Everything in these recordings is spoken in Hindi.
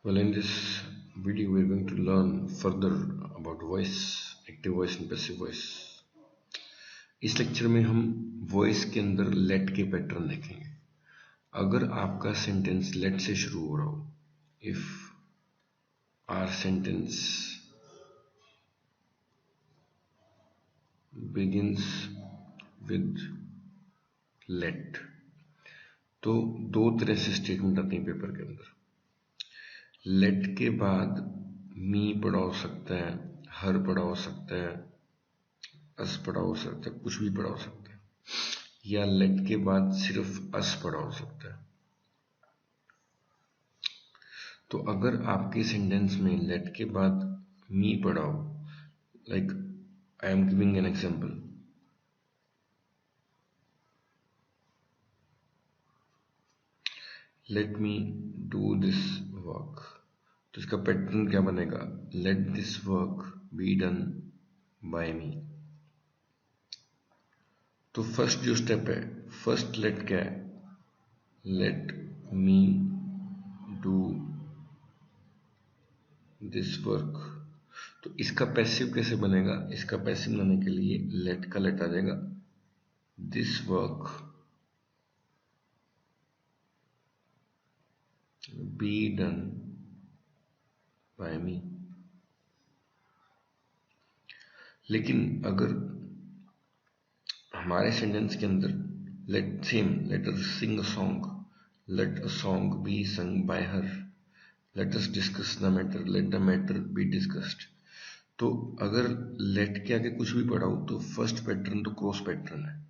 Well, in this video, we're going to learn further about voice, active voice and passive voice. इस लेक्चर में हम वॉइस के अंदर लेट के पैटर्न देखेंगे. अगर आपका सेंटेंस लेट से शुरू हो रहा हो, if our sentence begins with let, तो दो तरह से स्टेटमेंट आती है पेपर के अंदर. लेट के बाद मी पड़ा हो सकता है, हर पड़ा हो सकता है, अस पड़ा हो सकता है, कुछ भी पड़ा हो सकता है, या लेट के बाद सिर्फ अस पड़ा हो सकता है. तो अगर आपके सेंटेंस में लेट के बाद मी पड़ा हो, like I am giving an example, let me do this work, तो इसका पैटर्न क्या बनेगा? Let this work be done by me. तो फर्स्ट जो स्टेप है, फर्स्ट लेट क्या है? Let me do this work. तो इसका पैसिव कैसे बनेगा? इसका पैसिव बनाने के लिए लेट का लेट आ जाएगा, this work be done by me. लेकिन अगर हमारे सेंटेंस के अंदर let us sing a song, let a song be sung by her, let us discuss the matter, let the matter be discussed. तो अगर लेट के आगे कुछ भी पढ़ा हो तो फर्स्ट पैटर्न तो क्रॉस पैटर्न है.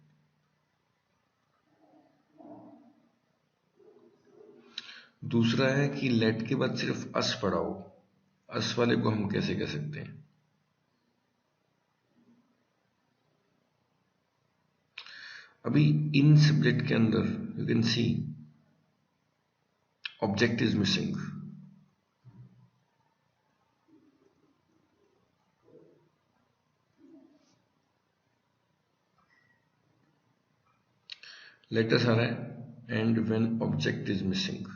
दूसरा है कि लेट के बाद सिर्फ अस पढ़ा हो, अस वाले को हम कैसे कह सकते हैं? अभी इन सब्जेक्ट के अंदर you can see object is missing. Let's आ रहा है and when object is missing.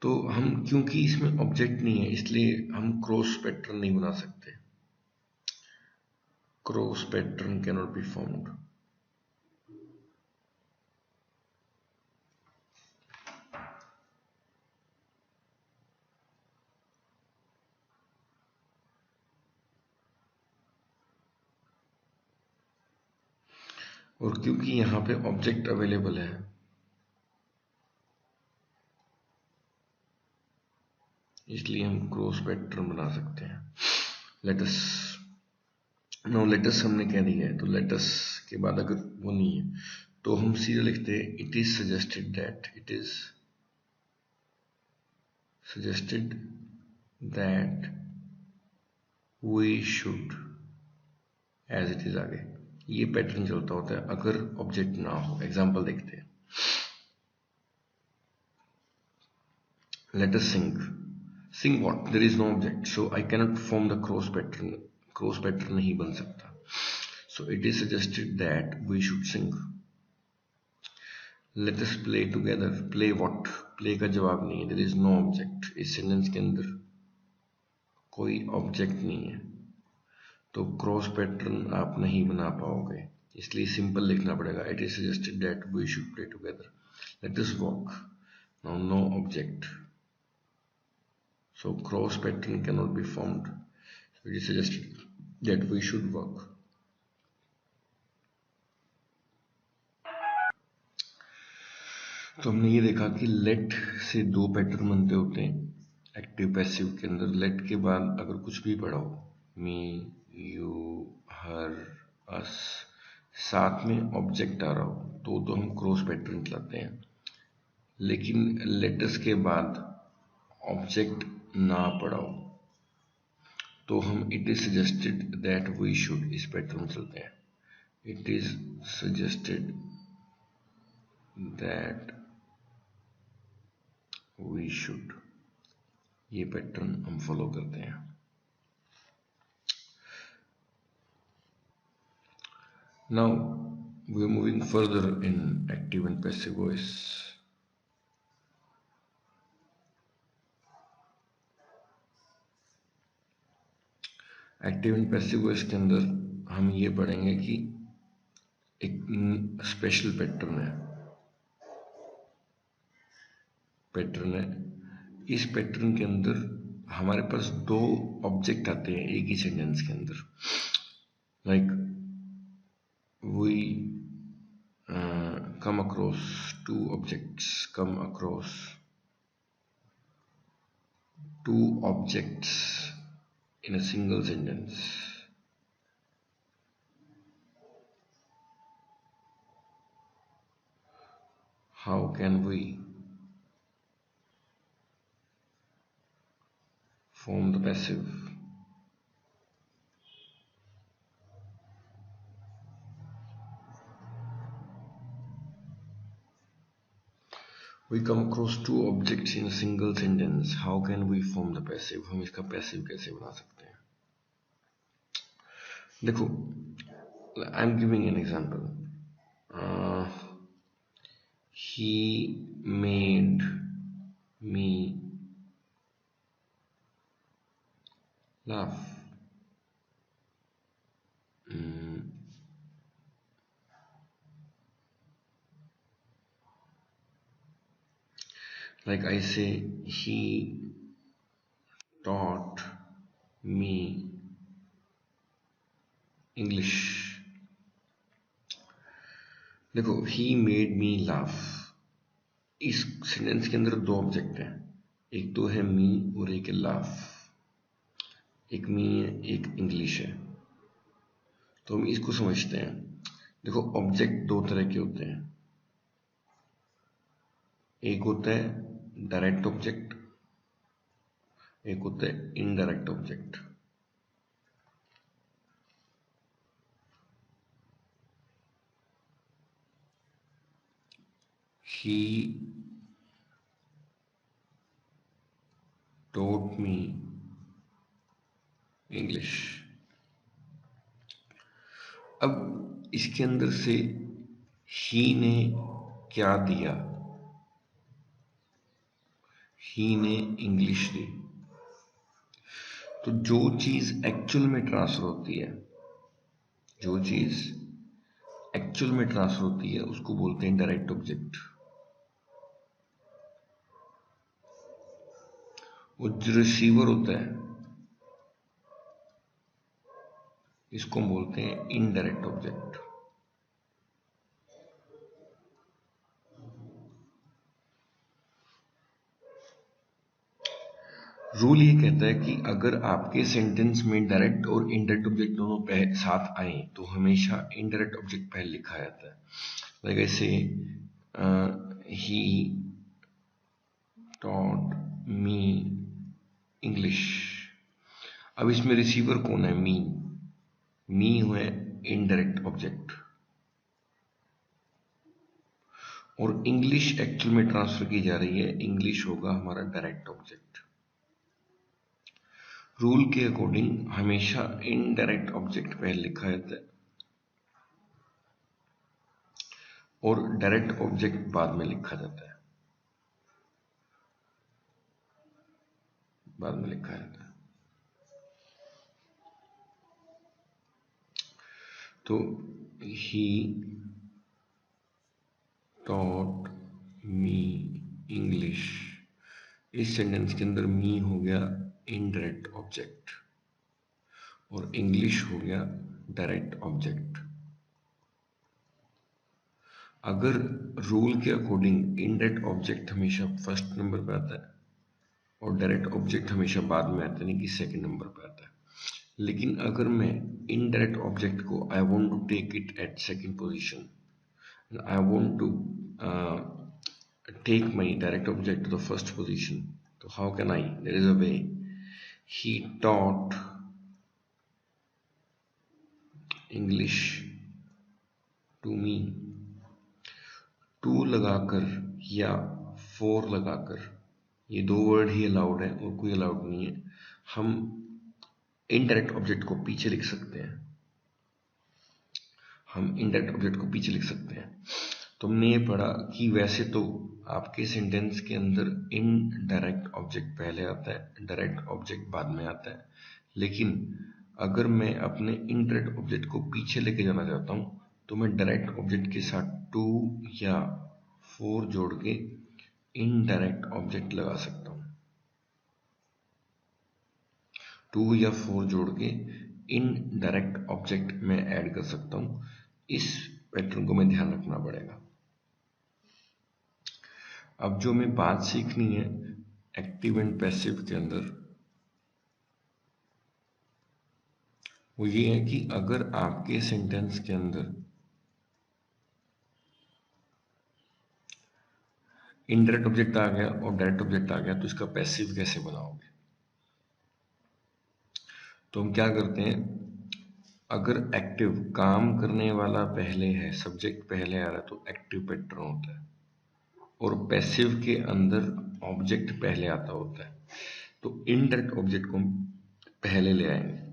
तो हम, क्योंकि इसमें ऑब्जेक्ट नहीं है, इसलिए हम क्रॉस पैटर्न नहीं बना सकते. Cross pattern can not be formed. और क्योंकि यहाँ पे ऑब्जेक्ट अवेलेबल है, इसलिए हम क्रॉस पैटर्न बना सकते हैं. लेटस, नो लेटस हमने कह दिया है, तो लेटस के बाद अगर वो नहीं है तो हम सीधे लिखते हैं it is suggested that, it is suggested that we should, as it is आगे. ये पैटर्न चलता होता है अगर ऑब्जेक्ट ना हो. एग्जांपल देखते हैं. Let us sing, sing what? There is no object, so I cannot form the cross pattern. Cross pattern नहीं बन सकता. So it is suggested that we should sing. Let us play together, play what? Play का जवाब नहीं है, देयर इज नो ऑब्जेक्ट. इस सेंटेंस के अंदर कोई ऑब्जेक्ट नहीं है, तो क्रॉस पैटर्न आप नहीं बना पाओगे, इसलिए सिंपल लिखना पड़ेगा. It is suggested that we should play together. Let us walk, now no object, so cross pattern cannot be formed. So it is suggested that we should work. तो हमने ये देखा कि लेट से दो पैटर्न बनते होते हैं एक्टिव पैसिव के अंदर. लेट के बाद अगर कुछ भी पढ़ा हो, मी, यू, हर, अस, साथ में ऑब्जेक्ट आ रहा हो, तो हम क्रॉस पैटर्न चलाते हैं. लेकिन लेटस के बाद ऑब्जेक्ट ना पढ़ा हो तो हम it is suggested that we should, इस पैटर्न में चलते हैं. It is suggested that we should, ये पैटर्न हम फॉलो करते हैं. Now we are moving further in active and passive voice. Active and passive voice के अंदर हम ये पढ़ेंगे कि एक स्पेशल पैटर्न है। इस पैटर्न के अंदर हमारे पास दो ऑब्जेक्ट आते हैं एक ही सेंटेंस के अंदर। Like we come across two objects in a single sentence. How can we form the passive? We come across two objects in a single sentence. How can we form the passive? हम इसका passive कैसे बना सकते हैं? देखो, I'm giving an example. He made me laugh. Like I say, he taught me English. देखो, he made me laugh. इस सेंटेंस के अंदर दो ऑब्जेक्ट हैं, एक तो है मी और एक है लाफ। एक मी है, एक इंग्लिश है। तो हम इसको समझते हैं। देखो, ऑब्जेक्ट दो तरह के होते हैं। एक होता है डायरेक्ट ऑब्जेक्ट, एक होता है indirect object. He taught me English. अब इसके अंदर से ही ने क्या दिया? ही ने इंग्लिश दी। तो जो चीज एक्चुअल में ट्रांसफर होती है, उसको बोलते हैं डायरेक्ट ऑब्जेक्ट। वो जो रिसीवर होता है, इसको बोलते हैं इनडायरेक्ट ऑब्जेक्ट। रूल ये कहता है कि अगर आपके सेंटेंस में डायरेक्ट और इनडायरेक्ट ऑब्जेक्ट दोनों साथ आए तो हमेशा इनडायरेक्ट ऑब्जेक्ट पहले लिखा जाता है। लाइक ऐसे ही टॉट मी इंग्लिश। अब इसमें रिसीवर कौन है? मी हुए इनडायरेक्ट ऑब्जेक्ट, और इंग्लिश एक्चुअल में ट्रांसफर की जा रही है, इंग्लिश होगा हमारा डायरेक्ट ऑब्जेक्ट। रूल के अकॉर्डिंग हमेशा इनडायरेक्ट ऑब्जेक्ट पहले लिखा जाता है और डायरेक्ट ऑब्जेक्ट बाद में लिखा जाता है, तो ही टॉट मी इंग्लिश, इस सेंटेंस के अंदर मी हो गया इनडायरेक्ट ऑब्जेक्ट और इंग्लिश हो गया डायरेक्ट ऑब्जेक्ट। अगर रूल के अकॉर्डिंग इनडायरेक्ट ऑब्जेक्ट हमेशा फर्स्ट नंबर पे आता है और डायरेक्ट ऑब्जेक्ट हमेशा बाद में आता है, यानी कि सेकंड नंबर पे आता है। लेकिन अगर मैं इनडायरेक्ट ऑब्जेक्ट को I want to take it at second position, I want to take my direct object to the first position. So how can I? There is a way. He taught English to me. To लगाकर या फोर लगाकर, ये दो वर्ड ही अलाउड है और कोई अलाउड नहीं है। हम इनडायरेक्ट ऑब्जेक्ट को पीछे लिख सकते हैं। हम इनडायरेक्ट ऑब्जेक्ट को पीछे लिख सकते हैं। तो हमने ये पढ़ा कि वैसे तो आपके सेंटेंस के अंदर इनडायरेक्ट ऑब्जेक्ट पहले आता है, डायरेक्ट ऑब्जेक्ट बाद में आता है, लेकिन अगर मैं अपने इनडायरेक्ट ऑब्जेक्ट को पीछे लेके जाना चाहता हूँ तो मैं डायरेक्ट ऑब्जेक्ट के साथ टू या फोर जोड़ के इनडायरेक्ट ऑब्जेक्ट लगा सकता हूँ। टू या फोर जोड़ के इनडायरेक्ट ऑब्जेक्ट में ऐड कर सकता हूँ। इस पैटर्न को मैं ध्यान रखना पड़ेगा। अब जो हमें बात सीखनी है एक्टिव एंड पैसिव के अंदर, वो ये है कि अगर आपके सेंटेंस के अंदर इनडायरेक्ट ऑब्जेक्ट आ गया और डायरेक्ट ऑब्जेक्ट आ गया तो इसका पैसिव कैसे बनाओगे। तो हम क्या करते हैं, अगर एक्टिव काम करने वाला पहले है, सब्जेक्ट पहले आ रहा है तो एक्टिव पैटर्न होता है, और पैसिव के अंदर ऑब्जेक्ट पहले आता होता है तो इनडायरेक्ट ऑब्जेक्ट को हम पहले ले आएंगे।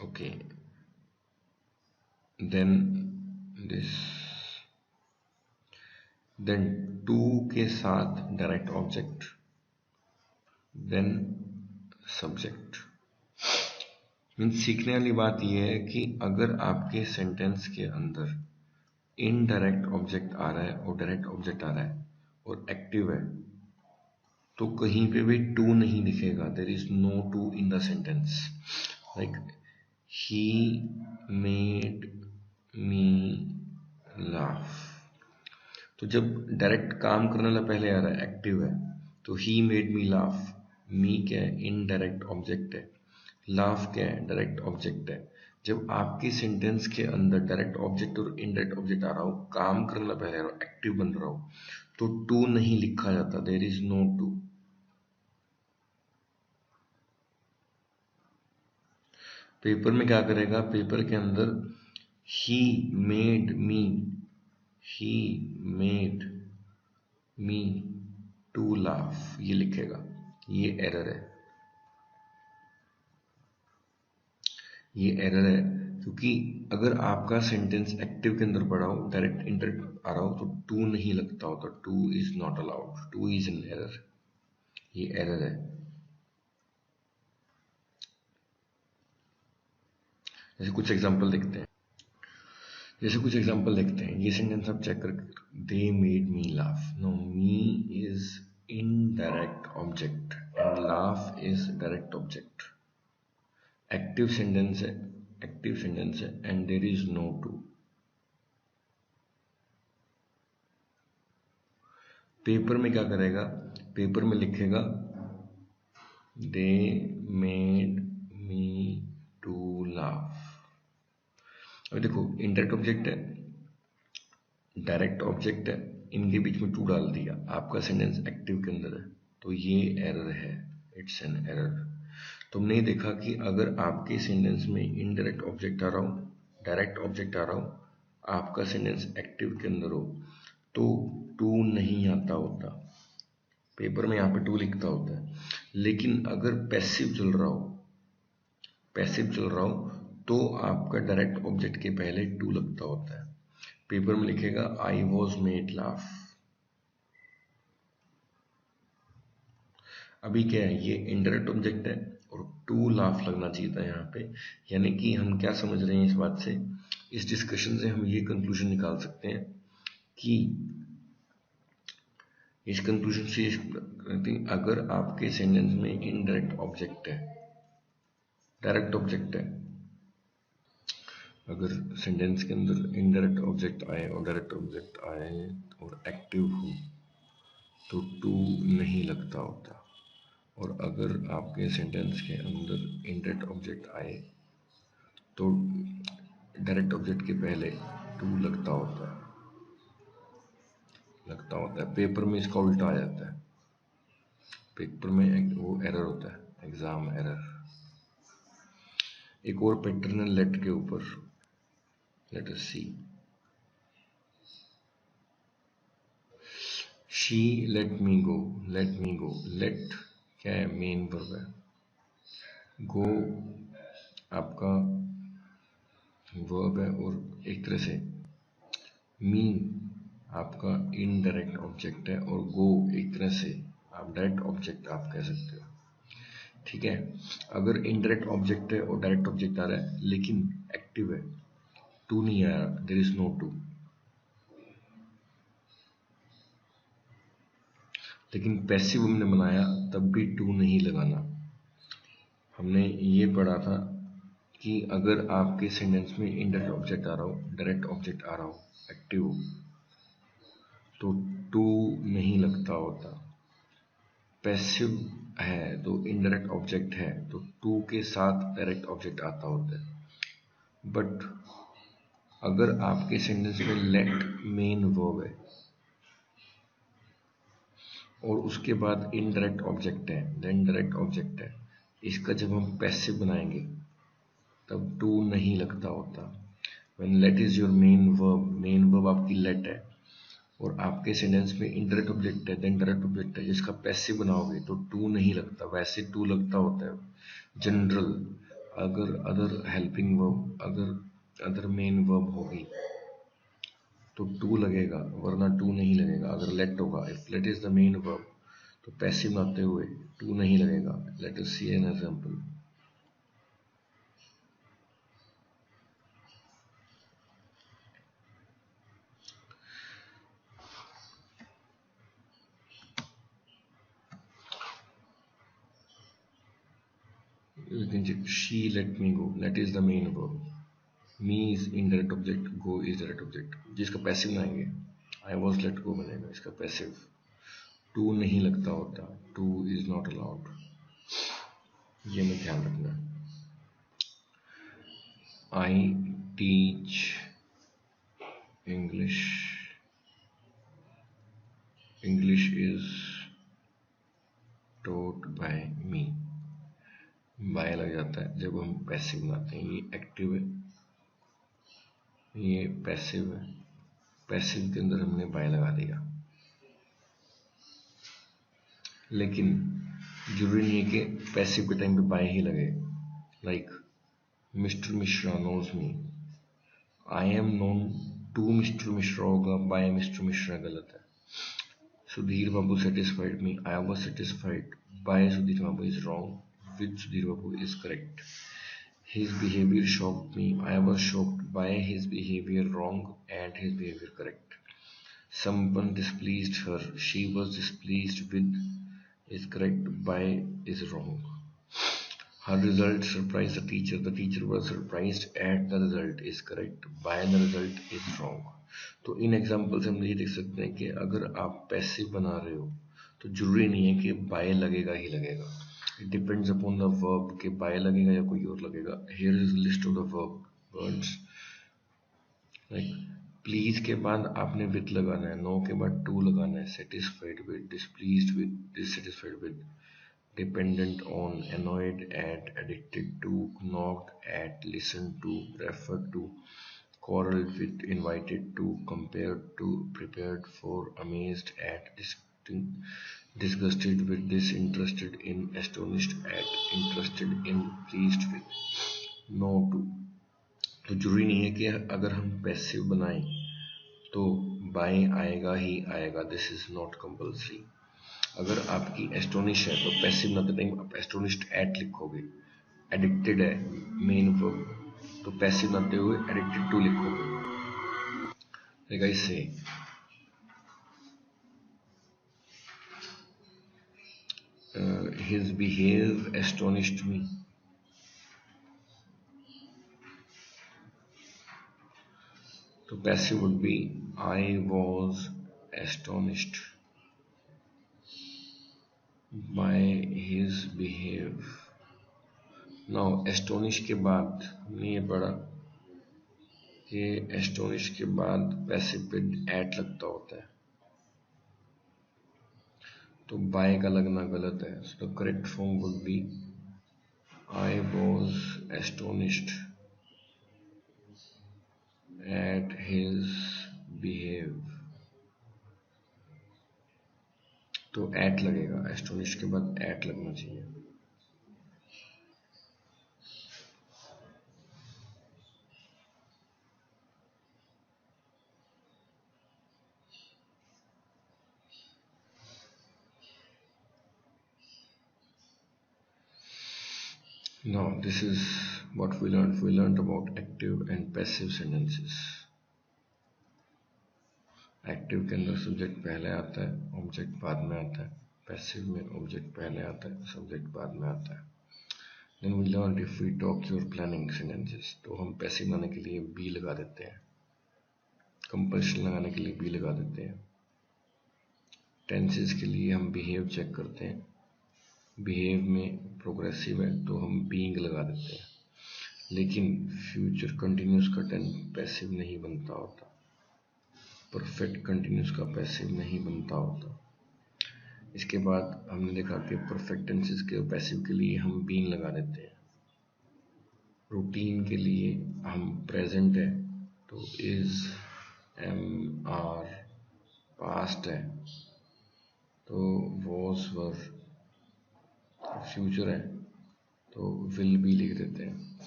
Okay, then this, then to के साथ direct object, then subject. Means सीखने वाली बात यह है कि अगर आपके सेंटेंस के अंदर इनडायरेक्ट ऑब्जेक्ट आ रहा है और डायरेक्ट ऑब्जेक्ट आ रहा है और एक्टिव है तो कहीं पे भी टू नहीं दिखेगा। There is no to in the sentence. Like he made me laugh, तो जब डायरेक्ट काम करने वाला पहले आ रहा है, एक्टिव है, तो ही मेड मी लाफ, मी क्या है, इनडायरेक्ट ऑब्जेक्ट है, लाफ क्या है, डायरेक्ट ऑब्जेक्ट है। जब आपके सेंटेंस के अंदर डायरेक्ट ऑब्जेक्ट और इनडायरेक्ट ऑब्जेक्ट आ रहा हो, काम करने वाला पहले आ रहा हो, एक्टिव बन रहा हो, तो टू नहीं लिखा जाता, there is no to. Paper में क्या करेगा, पेपर के अंदर he made me, he made me to laugh ये लिखेगा, ये एरर है, ये एरर है। क्योंकि अगर आपका सेंटेंस एक्टिव के अंदर पड़ा हो, डायरेक्ट इंटरप्ट आ रहा हो, तो टू नहीं लगता होता, two is not allowed, two is an error, ये एरर है। जैसे कुछ एग्जांपल देखते हैं, ये सेंटेंस आप चेक करके, they made me laugh, no, me is indirect object and laugh is direct object. Active sentence है, एक्टिव सेंटेंस है and there is no to. Paper में क्या करेगा, पेपर में लिखेगा they made me to laugh. अभी देखो, इनडायरेक्ट ऑब्जेक्ट है, डायरेक्ट ऑब्जेक्ट है, इनके बीच में टू डाल दिया, आपका सेंटेंस एक्टिव के अंदर है, तो ये एरर है, इट्स एन एरर। तुमने ये देखा कि अगर आपके सेंटेंस में इनडायरेक्ट ऑब्जेक्ट आ रहा हो, डायरेक्ट ऑब्जेक्ट आ रहा हो, आपका सेंटेंस एक्टिव के अंदर हो, तो टू नहीं आता होता, पेपर में यहाँ पे टू लिखता होता है। लेकिन अगर पैसिव चल रहा हो, पैसिव चल रहा हो, तो आपका डायरेक्ट ऑब्जेक्ट के पहले टू लगता होता है। पेपर में लिखेगा आई वॉज मेड लाफ। अभी क्या है, ये इनडायरेक्ट ऑब्जेक्ट है और टू लाफ लगना चाहिए था यहाँ पे। यानी कि हम क्या समझ रहे हैं इस बात से, इस डिस्कशन से हम ये कंक्लूजन निकाल सकते हैं कि इस कंक्लूजन से अगर आपके सेंटेंस में इनडायरेक्ट ऑब्जेक्ट है, डायरेक्ट ऑब्जेक्ट है, अगर सेंटेंस के अंदर इनडायरेक्ट ऑब्जेक्ट आए और डायरेक्ट ऑब्जेक्ट आए और एक्टिव हो तो टू नहीं लगता होता, और अगर आपके सेंटेंस के अंदर इनडायरेक्ट ऑब्जेक्ट आए तो डायरेक्ट ऑब्जेक्ट के पहले टू लगता होता है, पेपर में इसका उल्टा आ जाता है, पेपर में वो एरर होता है, एग्जाम एरर। एक और पैटर्न है लेट के ऊपर, let us see. She let me go, let me go, let क्या है, मेन वर्ब है। गो आपका वर्ब है, और एक तरह से मी आपका इनडायरेक्ट ऑब्जेक्ट है, और गो एक तरह से आप डायरेक्ट ऑब्जेक्ट आप कह सकते हो। ठीक है, अगर इनडायरेक्ट ऑब्जेक्ट है और डायरेक्ट ऑब्जेक्ट आ रहा है लेकिन एक्टिव है, टू नहीं आ रहा, देर इज नो टू। लेकिन पैसिव हमने बनाया तब भी टू नहीं लगाना। हमने ये पढ़ा था कि अगर आपके सेंटेंस में इनडायरेक्ट ऑब्जेक्ट आ रहा हो, डायरेक्ट ऑब्जेक्ट आ रहा हो, एक्टिव हो, तो टू नहीं लगता होता। पैसिव है तो इनडायरेक्ट ऑब्जेक्ट है तो टू के साथ डायरेक्ट ऑब्जेक्ट आता होता है। बट अगर आपके सेंटेंस में लेट मेन वर्ब है और उसके बाद इनडायरेक्ट ऑब्जेक्ट है, देन डायरेक्ट ऑब्जेक्ट है, इसका जब हम पैसिव बनाएंगे तब टू नहीं लगता होता। When let is your main verb आपकी लेट है और आपके सेंटेंस में इनडायरेक्ट ऑब्जेक्ट है, देन डायरेक्ट ऑब्जेक्ट है, जिसका पैसिव बनाओगे तो टू नहीं लगता। वैसे टू लगता होता है जनरल, अगर अदर हेल्पिंग वर्ब, अगर अदर मेन वर्ब होगी तो टू लगेगा, वरना टू नहीं लगेगा। अगर लेट होगा, if let is the main verb, तो पैसिव बनाते हुए टू नहीं लगेगा। Let us see an example. You can check she let me go. Let is the main verb. Me is indirect object. Go is direct object. जिसका पैसिव बनाएंगे I was let go बनेगा इसका पैसिव। टू नहीं लगता होता, टू इज नॉट अलाउड, ये में ध्यान रखना। I teach English, English is taught by me. By लग जाता है जब हम पैसिव बनाते हैं। ये एक्टिव है, ये पैसिव है, पैसिव के अंदर हमने बाय लगा दिया। लेकिन जरूरी नहीं है कि पैसिव के टाइम पे बाय ही लगे। Like Mister Mishra knows me, I am known to Mister Mishra होगा, बाय मिस्टर मिश्रा गलत है। Sudhir Babu satisfied me, I was satisfied by Sudhir Babu is wrong, with Sudhir Babu is correct. His behavior shocked me, I was shocked by his behavior wrong and his behavior correct. Someone displeased her, she was displeased with is correct, by is wrong. Her result surprised the teacher was surprised at the result is correct, by the result is wrong. तो इन एग्जाम्पल से हम ये देख सकते हैं कि अगर आप पैसिव बना रहे हो तो जरूरी नहीं है कि बाय लगेगा ही लगेगा। It depends upon the verb कि बाय लगेगा या कोई और लगेगा। Here is list of the words. Like please के बाद आपने विद लगाना है, नो के बाद टू लगाना है, satisfied with, displeased with, dissatisfied with, dependent on, annoyed at, addicted to, knocked at, listened to, referred to, quarreled with, invited to, compared to, prepared for, amazed at, disgusted with, disinterested in, astonished at, interested in, pleased with, no to। तो जरूरी नहीं है कि अगर हम पैसिव बनाएं तो बाय आएगा ही आएगा, दिस इज नॉट कंपल्सरी। अगर आपकी एस्टोनिश है तो पैसिव बनाते टाइम आप एस्टोनिश्ड एट लिखोगे। एडिक्टेड है मेन वर्ब, तो पैसिव बनाते हुए एडिक्टेड टू लिखोगे। लाइक आई से his behave astonished me, तो passive would be I was astonished by his behave। Now astonish के बाद हमने ये पढ़ा कि एस्टोनिश के बाद पैसिव पे एट लगता होता है, तो बाय का लगना गलत है। So the correct form would be I was astonished at his behave. तो एट लगेगा, एस्टोनिश के बाद एट लगना चाहिए। Now this is what we learned. We learned about active and passive sentences. Active के अंदर सब्जेक्ट पहले आता है, ऑब्जेक्ट बाद में आता है। पैसिव में ऑब्जेक्ट पहले आता है, सब्जेक्ट बाद में आता है। Then we learn if we talk your planning sentences, तो हम पैसिव लगाने के लिए बी लगा देते हैं, कंपल्शन लगाने के लिए बी लगा देते हैं। टेंसेस के लिए हम बिहेव चेक करते हैं, बिहेव में प्रोग्रेसिव है तो हम बीइंग लगा देते हैं। लेकिन फ्यूचर कंटिन्यूस का टेंस पैसिव नहीं बनता होता, परफेक्ट कंटिन्यूस का पैसिव नहीं बनता होता। इसके बाद हमने देखा कि परफेक्ट टेंसेस के पैसिव के लिए हम बीइंग लगा देते हैं। रूटीन के लिए हम प्रेजेंट है तो इज, एम, आर, पास्ट है तो वॉज, वर, फ्यूचर है तो विल बी लिख देते हैं।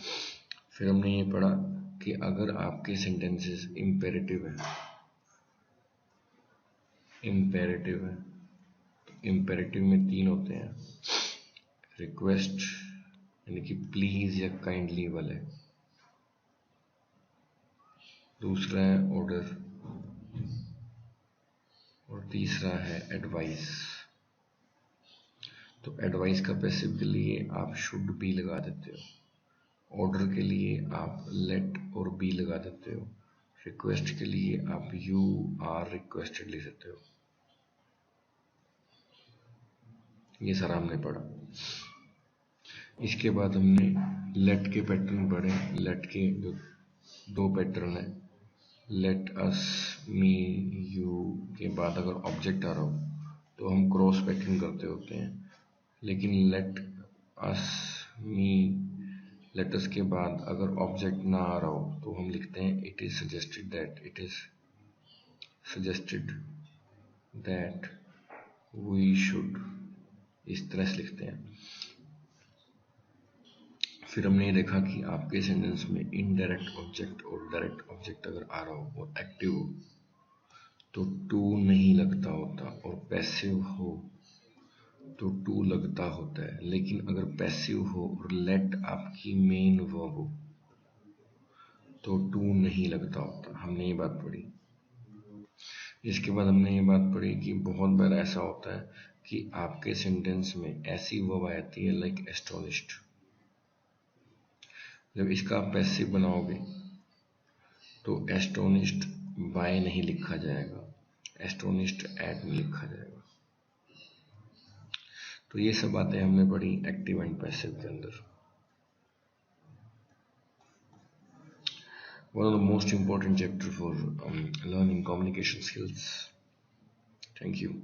फिर हमने ये पढ़ा कि अगर आपके सेंटेंसेस इम्पेरेटिव है, इम्पेरेटिव है तो इम्पेरेटिव में तीन होते हैं, रिक्वेस्ट यानी कि प्लीज या काइंडली वाले, दूसरा है ऑर्डर और तीसरा है एडवाइस। तो एडवाइस का पैसिव के लिए आप शुड बी लगा देते हो, ऑर्डर के लिए आप लेट और बी लगा देते हो, रिक्वेस्ट के लिए आप यू आर रिक्वेस्टेड लिख देते हो। ये सारा हमने पढ़ा। इसके बाद हमने लेट के पैटर्न पढ़े। लेट के जो दो पैटर्न है, लेट अस, मी, यू के बाद अगर ऑब्जेक्ट आ रहा हो तो हम क्रॉस पैटर्न करते होते हैं। लेकिन लेट अस, मी, लेट अस के बाद अगर ऑब्जेक्ट ना आ रहा हो तो हम लिखते हैं it is suggested that, it is suggested that we should, इस तरह से लिखते हैं। फिर हमने ये देखा कि आपके सेंटेंस में इनडायरेक्ट ऑब्जेक्ट और डायरेक्ट ऑब्जेक्ट अगर आ रहा हो और एक्टिव हो तो टू नहीं लगता होता, और पैसिव हो तो टू लगता होता है। लेकिन अगर पैसिव हो और लेट आपकी मेन वर्ब हो तो टू नहीं लगता होता। हमने ये बात पढ़ी। इसके बाद हमने ये बात पढ़ी कि बहुत बार ऐसा होता है कि आपके सेंटेंस में ऐसी वर्ब आ जाती है लाइक एस्टोनिश्ड। जब इसका आप पैसिव बनाओगे तो एस्टोनिश्ड बाय नहीं लिखा जाएगा, एस्टोनिश्ड एट में लिखा जाएगा। तो ये सब बातें हमने पढ़ी एक्टिव एंड पैसिव के अंदर। One of the most important chapter for learning communication skills. Thank you.